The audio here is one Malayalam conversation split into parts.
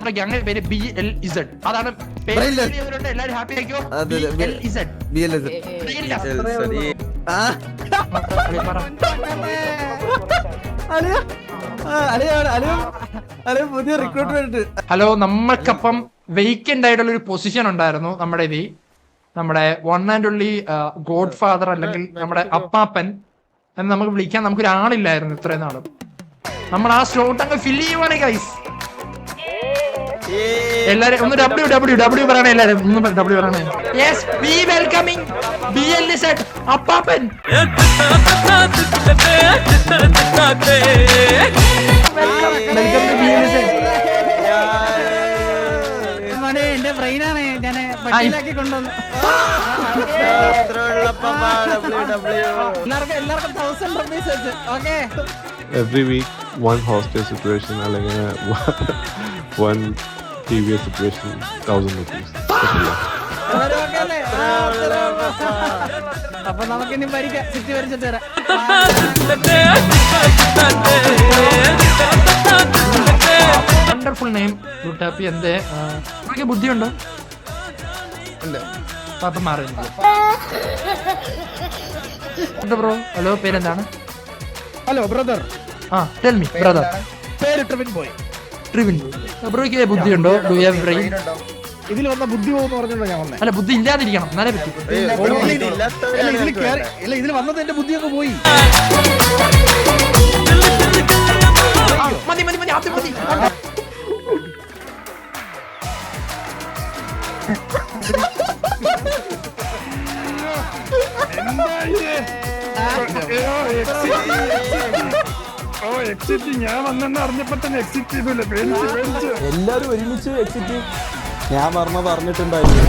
നമ്മുടെ ഗ്യാങ്ങിന്റെ പേര് BLZ. അതാണ് എല്ലാരും ഹാപ്പി ആയിക്കോ. ഹലോ, നമ്മൾക്കപ്പം വേക്കന്റ് ആയിട്ടുള്ള ഒരു പൊസിഷൻ ഉണ്ടായിരുന്നു നമ്മുടെ one and only God father അല്ലെങ്കിൽ നമ്മുടെ അപ്പാപ്പൻ എന്ന് നമുക്ക് വിളിക്കാൻ നമുക്കൊരാളില്ലായിരുന്നു ഇത്രയും നാളും. നമ്മൾ ആ സ്ലോട്ട് അങ്ങ് ഫില്ല് ചെയ്യുവാണ് ഗൈസ്. എല്ലാരും ഒന്ന് ഡബ്ല്യു പറയണേ. എല്ലാരും ഒന്ന് ഡബ്ല്യു പറയണേ. യെസ്, വി വെൽക്കമിങ് BLZ അപ്പാപ്പൻ. Welcome to BLZ. എന്റെ ബ്രെയിനാണ് ഞാൻ പട്ടിയിലാക്കി കൊണ്ടുവന്നു. എല്ലാവർക്കും 1000 rupees വെച്ച്. Okay, every week one hostage situation അല്ലെങ്കിൽ one TVS situation 1000 rupees. അപ്പൊ നമുക്കിനി ഭരിക്കാം. ചുറ്റി വരച്ചിട്ട് വരാം. Wonderful name Luttappi. എന്തേ ബുദ്ധിയുണ്ടോ? പാപ്പ മാറി ബ്രോ. ഹലോ, പേരെന്താണ്? Hello brother. Tell me brother. പേര് ട്രിവിൻ ബോയ്. ബ്രോയ്ക്ക് ബുദ്ധിയുണ്ടോ? Do you have brain? ഇതിൽ വന്ന ബുദ്ധി പോകുന്ന പറഞ്ഞല്ലോ ഞാൻ വന്നേ. അല്ല, ബുദ്ധി ഇല്ലാതിരിക്കണം എന്നാലേ പറ്റും. ഇതിൽ വന്നത് എന്റെ ബുദ്ധി അങ്ങ് പോയി. മതി ആദ്യം മതി. ഞാൻ വന്നെന്ന് അറിഞ്ഞപ്പോ തന്നെ എക്സിറ്റ് ചെയ്തില്ല. എല്ലാരും ഒരുമിച്ച് എക്സിറ്റ്. ഞാൻ പറഞ്ഞിട്ടുണ്ടായിരുന്നു.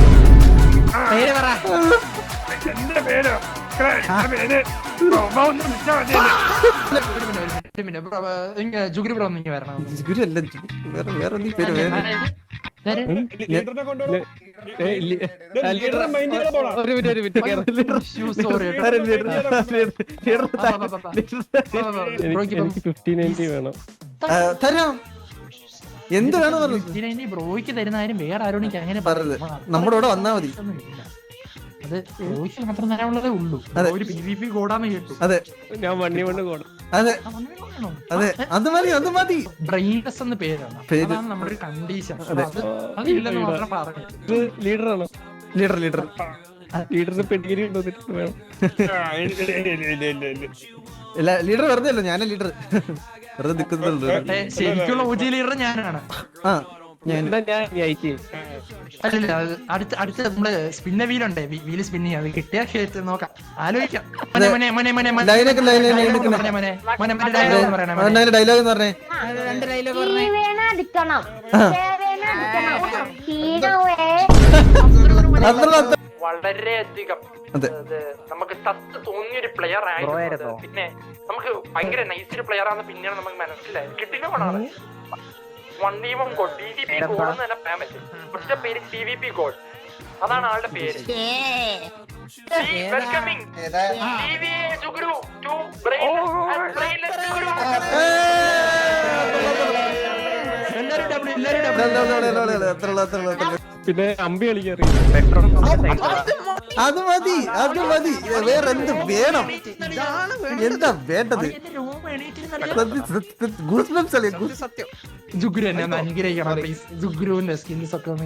എന്റെ പേര് ജുഗുരു ബ്രോ ഒന്നിങ്ങി വരണം. വേറെ നീ പേര് തരാം. എന്ത് വേണം ബ്രോയ്ക്ക് തരുന്നാരും വേറെ ആരോടും അങ്ങനെ പറഞ്ഞത്. നമ്മുടെ കൂടെ വന്നാ മതി. അത് ബ്രോയ്ക്ക് മാത്രം തരാനുള്ളതേ ഉള്ളൂ. ഒരു PVP കോഡാന്ന് കേട്ടു. അതെ, ഞാൻ വണ്ടി കൊണ്ട് കോഡ്. അതെ അതെ, അത് മതി. ബ്രെയിൻലെസ് എന്ന പേരാണ്. അതാണ് നമ്മുടെ ഒരു കണ്ടീഷൻ. അതില്ലെന്ന് മാത്രം പറഞ്ഞു. ലീഡറാണോ? ലീഡറിന് പെഡിഗ്രി ഉണ്ടോ? വേണം. ലീഡർ വെറുതെ അല്ലോ, ഞാനാ ലീഡർ. വെറുതെ നിൽക്കുന്നുണ്ട്. ശരിക്കുള്ള OG ലീഡർ ഞാനാണ്. അല്ലല്ല, അടുത്ത നമ്മള് സ്പിന്ന വീലുണ്ടേ, വീല് സ്പിൻ ചെയ്യാം. അത് കിട്ടിയാ നോക്കാം, ആലോചിക്കാം. ഡയലോഗ് എന്ന് പറഞ്ഞേ. വളരെയധികം നമുക്ക് തത്ത് തോന്നിയൊരു പ്ലെയർ ആയിരുന്നു. പിന്നെ നമുക്ക് ഭയങ്കര നൈസ് പ്ലെയർ ആണെന്ന് പിന്നെയാണ് നമുക്ക് മനസ്സിലായത്. കിട്ടിയ ഗോളാണ് 1v1 ഗോൾ. PVP ഗോൾ എന്ന് തന്നെ പറയാൻ പറ്റും. ഒറ്റ പേര് PVP ഗോൾ. അതാണ് ആളുടെ പേര്. Welcoming Juguru to brainless Juguru. പിന്നെ അമ്പി കളിക്കാറി. അത് മതി. വേറെന്ത് വേണം? എന്താ വേണ്ടത്? ജുഗുരു എന്നെ ഒന്ന് അനുഗ്രഹിക്കണം പ്ലീസ്. ജുഗുരുവിന്റെ സ്കിൻസ് ഒക്കെ ഒന്ന്